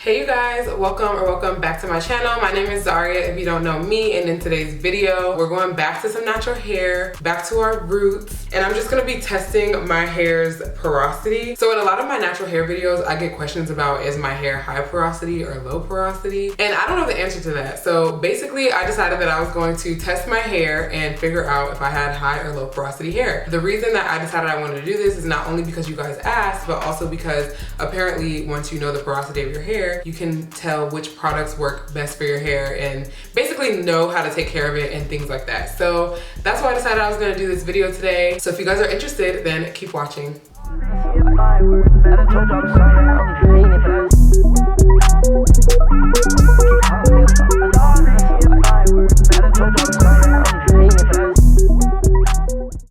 Hey you guys, welcome back to my channel. My name is Zahria if you don't know me, and in today's video we're going back to some natural hair, back to our roots, and I'm just gonna be testing my hair's porosity. So in a lot of my natural hair videos I get questions about, is my hair high porosity or low porosity, and I don't know the answer to that. So basically I decided that I was going to test my hair and figure out if I had high or low porosity hair. The reason that I decided I wanted to do this is not only because you guys asked, but also because apparently once you know the porosity of your hair, you can tell which products work best for your hair and basically know how to take care of it and things like that. So that's why I decided I was gonna do this video today. So if you guys are interested, then keep watching.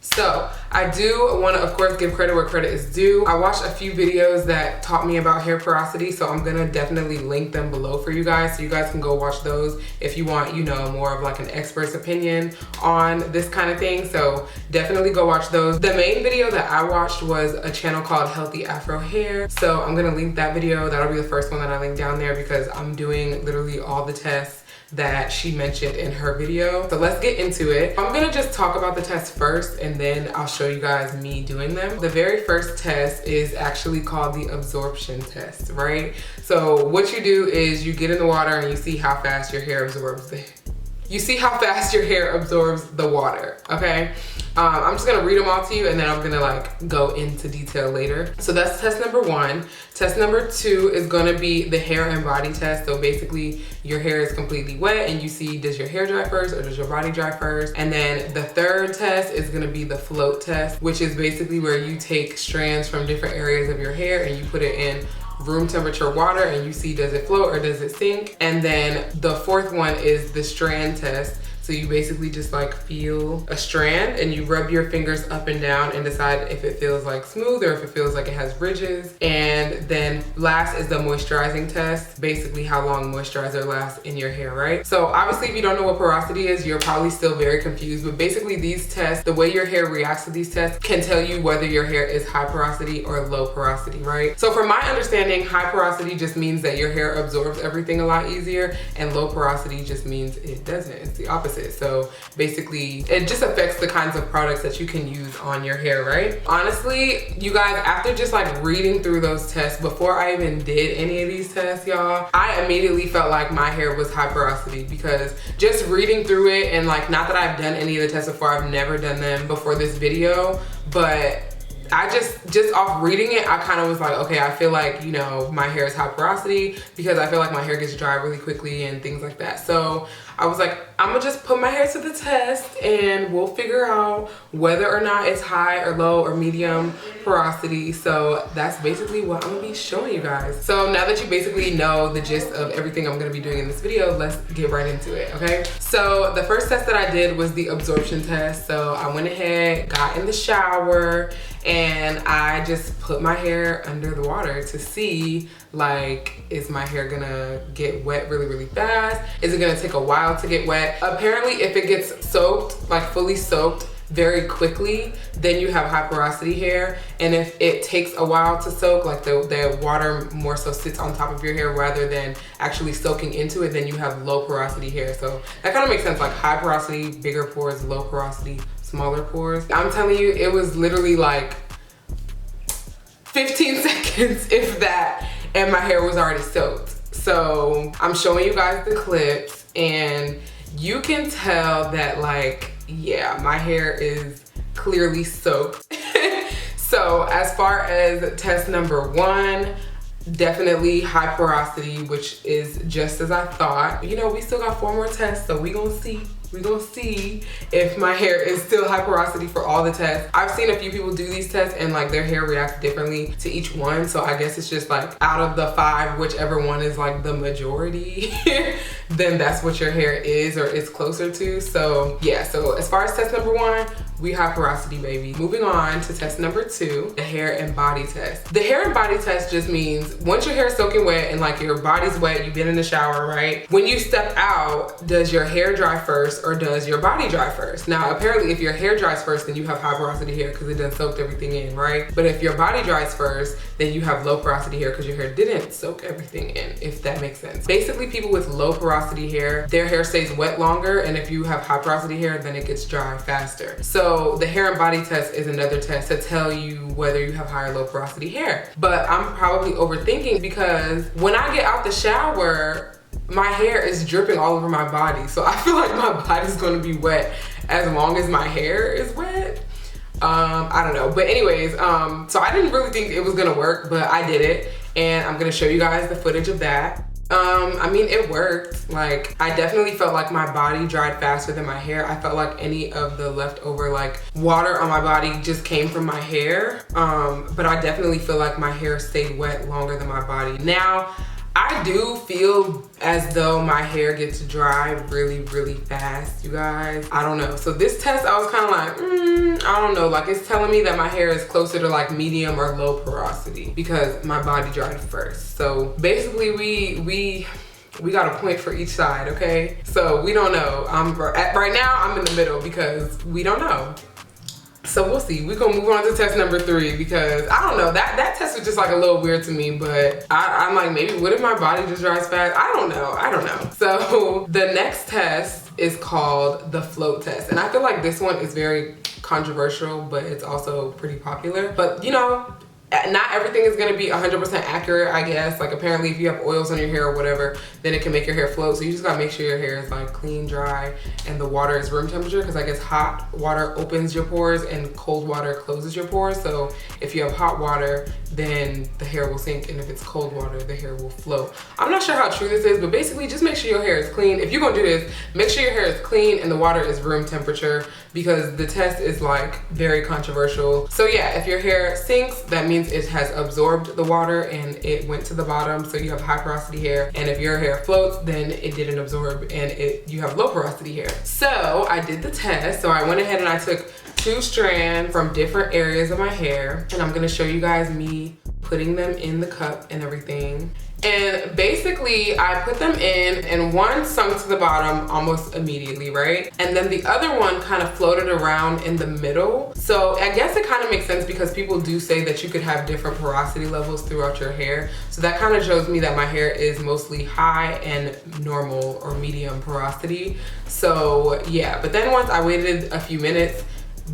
So I do want to, of course, give credit where credit is due. I watched a few videos that taught me about hair porosity, so I'm gonna definitely link them below for you guys, so you guys can go watch those if you want, you know, more of like an expert's opinion on this kind of thing. So definitely go watch those. The main video that I watched was a channel called Healthy Afro Hair, so I'm gonna link that video. That'll be the first one that I link down there because I'm doing literally all the tests that she mentioned in her video. So let's get into it. I'm gonna just talk about the test first and then I'll show you guys me doing them. The very first test is actually called the absorption test, right? So what you do is you get in the water and you see how fast your hair absorbs the water, okay? I'm just gonna read them all to you and then I'm gonna like go into detail later. So that's test number one. Test number two is gonna be the hair and body test. So basically your hair is completely wet and you see, does your hair dry first or does your body dry first? And then the third test is gonna be the float test, which is basically where you take strands from different areas of your hair and you put it in room temperature water and you see, does it float or does it sink? And then the fourth one is the strand test. So you basically just like feel a strand and you rub your fingers up and down and decide if it feels like smooth or if it feels like it has ridges. And then last is the moisturizing test, basically how long moisturizer lasts in your hair, right? So obviously if you don't know what porosity is, you're probably still very confused, but basically these tests, the way your hair reacts to these tests can tell you whether your hair is high porosity or low porosity, right? So from my understanding, high porosity just means that your hair absorbs everything a lot easier, and low porosity just means it doesn't. It's the opposite. So basically it just affects the kinds of products that you can use on your hair, right? Honestly, you guys, after just like reading through those tests, before I even did any of these tests, y'all, I immediately felt like my hair was high porosity because just reading through it, and like, not that I've done any of the tests before, I've never done them before this video, but I just off reading it, I kind of was like, okay, I feel like, you know, my hair is high porosity because I feel like my hair gets dry really quickly and things like that. So I was like, I'm gonna just put my hair to the test and we'll figure out whether or not it's high or low or medium porosity. So that's basically what I'm gonna be showing you guys. So now that you basically know the gist of everything I'm gonna be doing in this video, let's get right into it, okay? So the first test that I did was the absorption test. So I went ahead, got in the shower, and I just put my hair under the water to see, like, is my hair gonna get wet really, really fast? Is it gonna take a while to get wet? Apparently, if it gets soaked, like fully soaked very quickly, then you have high porosity hair. And if it takes a while to soak, like the water more so sits on top of your hair rather than actually soaking into it, then you have low porosity hair. So that kind of makes sense, like high porosity, bigger pores, low porosity, smaller pores. I'm telling you, it was literally like 15 seconds, if that, and my hair was already soaked. So I'm showing you guys the clips and you can tell that, like, yeah, my hair is clearly soaked. So as far as test number one, definitely high porosity, which is just as I thought. You know, we still got 4 more tests, so we gonna see. We're gonna see if my hair is still high porosity for all the tests. I've seen a few people do these tests and like their hair reacts differently to each one. So I guess it's just like out of the 5, whichever one is like the majority, then that's what your hair is or is closer to. So yeah, so as far as test number one, We high porosity, baby. Moving on to test number 2, the hair and body test. The hair and body test just means once your hair is soaking wet and like your body's wet, you've been in the shower, right? When you step out, does your hair dry first or does your body dry first? Now, apparently if your hair dries first, then you have high porosity hair because it done soaked everything in, right? But if your body dries first, then you have low porosity hair because your hair didn't soak everything in, if that makes sense. Basically, people with low porosity hair, their hair stays wet longer, and if you have high porosity hair, then it gets dry faster. So the hair and body test is another test to tell you whether you have high or low porosity hair. But I'm probably overthinking because when I get out the shower, my hair is dripping all over my body. So I feel like my body's gonna be wet as long as my hair is wet. I don't know, but anyways, so I didn't really think it was gonna work, but I did it, and I'm gonna show you guys the footage of that. I mean, it worked. Like, I definitely felt like my body dried faster than my hair. I felt like any of the leftover like water on my body just came from my hair, but I definitely feel like my hair stayed wet longer than my body. Now, I do feel as though my hair gets dry really, really fast, you guys. I don't know. So this test, I was kind of like, I don't know. Like, it's telling me that my hair is closer to like medium or low porosity because my body dried first. So basically we got a point for each side, okay? So we don't know. Right now I'm in the middle because we don't know. So we'll see. We're gonna move on to test number 3 because I don't know, that test was just like a little weird to me, but I'm like, maybe what if my body just dries fast? I don't know. So the next test is called the float test. And I feel like this one is very controversial, but it's also pretty popular. But you know, not everything is gonna be 100% accurate, I guess. Like, apparently if you have oils on your hair or whatever, then it can make your hair float. So you just gotta make sure your hair is like clean, dry, and the water is room temperature, because I guess hot water opens your pores and cold water closes your pores. So if you have hot water, then the hair will sink, and if it's cold water, the hair will float. I'm not sure how true this is, but basically just make sure your hair is clean. If you're gonna do this, make sure your hair is clean and the water is room temperature, because the test is like very controversial. So yeah, if your hair sinks, that means it has absorbed the water and it went to the bottom, so you have high porosity hair. And if your hair floats, then it didn't absorb and you have low porosity hair. So I did the test. So I went ahead and I took 2 strands from different areas of my hair, and I'm gonna show you guys me putting them in the cup and everything. And basically I put them in, and one sunk to the bottom almost immediately, right? And then the other one kind of floated around in the middle. So I guess it kind of makes sense because people do say that you could have different porosity levels throughout your hair. So that kind of shows me that my hair is mostly high and normal or medium porosity. So yeah, but then once I waited a few minutes,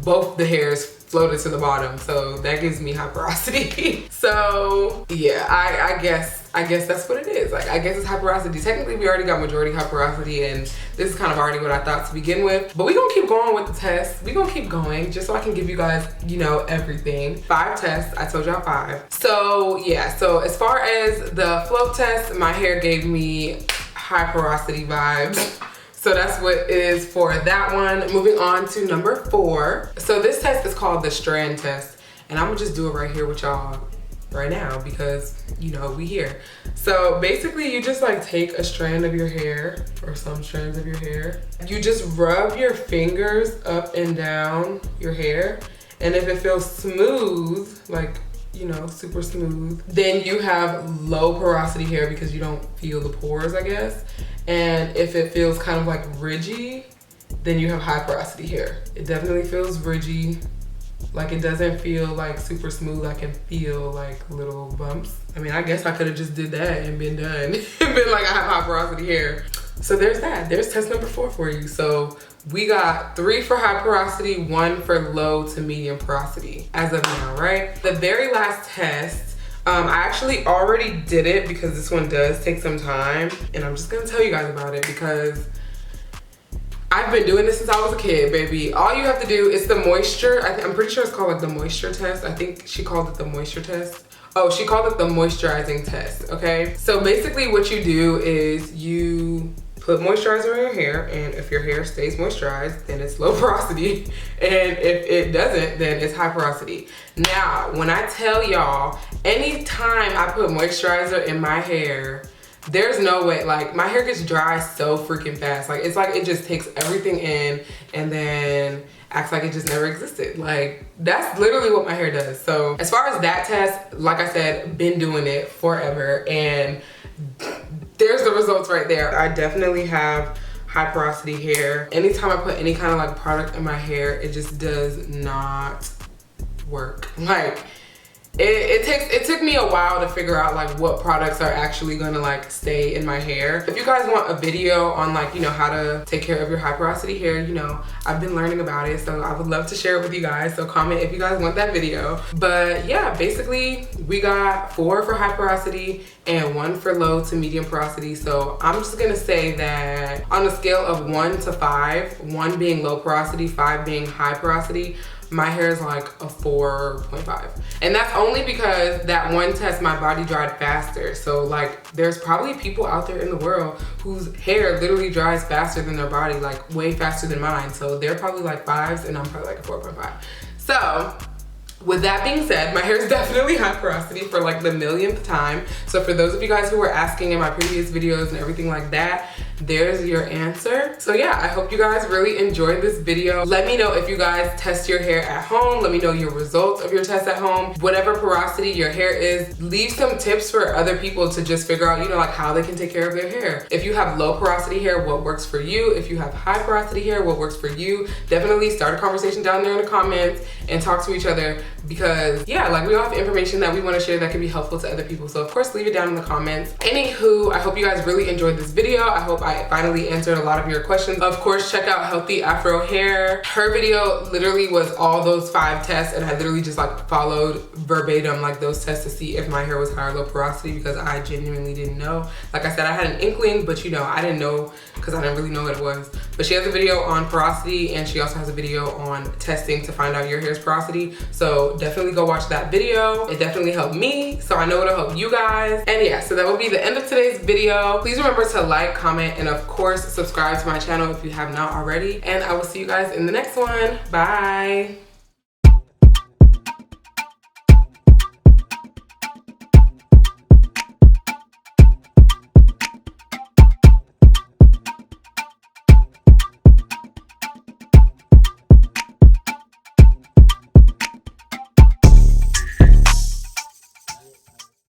both the hairs floated to the bottom, so that gives me high porosity. So yeah, I guess that's what it is. Like, I guess it's high porosity. Technically we already got majority high porosity, and this is kind of already what I thought to begin with, but we're gonna keep going with the test. We're gonna keep going just so I can give you guys, you know, everything. 5 tests, I told y'all 5. So yeah, so as far as the float test, my hair gave me high porosity vibes. So that's what it is for that one. Moving on to number 4. So this test is called the strand test, and I'm gonna just do it right here with y'all right now because, you know, we here. So basically you just like take a strand of your hair, or some strands of your hair. You just rub your fingers up and down your hair, and if it feels smooth, like, you know, super smooth, then you have low porosity hair because you don't feel the pores, I guess. And if it feels kind of like ridgy, then you have high porosity hair. It definitely feels ridgy. Like, it doesn't feel like super smooth. I can feel like little bumps. I mean, I guess I could have just did that and been done and been like, I have high porosity hair. So there's that. There's test number 4 for you. So we got 3 for high porosity, 1 for low to medium porosity as of now, right? The very last test, I actually already did it because this one does take some time, and I'm just gonna tell you guys about it because I've been doing this since I was a kid, baby. All you have to do is the moisture. I'm pretty sure it's called like the moisture test. I think she called it the moisture test. Oh, she called it the moisturizing test, okay? So basically what you do is you put moisturizer on your hair, and if your hair stays moisturized, then it's low porosity. And if it doesn't, then it's high porosity. Now, when I tell y'all, anytime I put moisturizer in my hair, there's no way, like my hair gets dry so freaking fast. Like it's like it just takes everything in and then acts like it just never existed. Like that's literally what my hair does. So as far as that test, like I said, been doing it forever and there's the results right there. I definitely have high porosity hair. Anytime I put any kind of like product in my hair, it just does not work. Like it took me a while to figure out like what products are actually gonna like stay in my hair. If you guys want a video on like, you know, how to take care of your high porosity hair, you know, I've been learning about it, so I would love to share it with you guys. So comment if you guys want that video. But yeah, basically we got 4 for high porosity and 1 for low to medium porosity. So I'm just gonna say that on a scale of 1 to 5, 1 being low porosity, 5 being high porosity, my hair is like a 4.5. And that's only because that one test my body dried faster. So like there's probably people out there in the world whose hair literally dries faster than their body, like way faster than mine. So they're probably like 5s and I'm probably like a 4.5. So with that being said, my hair is definitely high porosity for like the millionth time. So for those of you guys who were asking in my previous videos and everything like that, there's your answer. So yeah, I hope you guys really enjoyed this video. Let me know if you guys test your hair at home. Let me know your results of your test at home. Whatever porosity your hair is, leave some tips for other people to just figure out, you know, like how they can take care of their hair. If you have low porosity hair, what works for you? If you have high porosity hair, what works for you? Definitely start a conversation down there in the comments and talk to each other, because yeah, like we all have information that we want to share that can be helpful to other people. So of course, leave it down in the comments. Anywho, I hope you guys really enjoyed this video. I hope I finally answered a lot of your questions. Of course, check out Healthy Afro Hair. Her video literally was all those 5 tests, and I literally just like followed verbatim like those tests to see if my hair was high or low porosity, because I genuinely didn't know. Like I said, I had an inkling, but you know, I didn't know because I didn't really know what it was. But she has a video on porosity, and she also has a video on testing to find out your hair's porosity. So definitely go watch that video. It definitely helped me, so I know it'll help you guys. And yeah, so that will be the end of today's video. Please remember to like, comment, and of course subscribe to my channel if you have not already. And I will see you guys in the next one. Bye.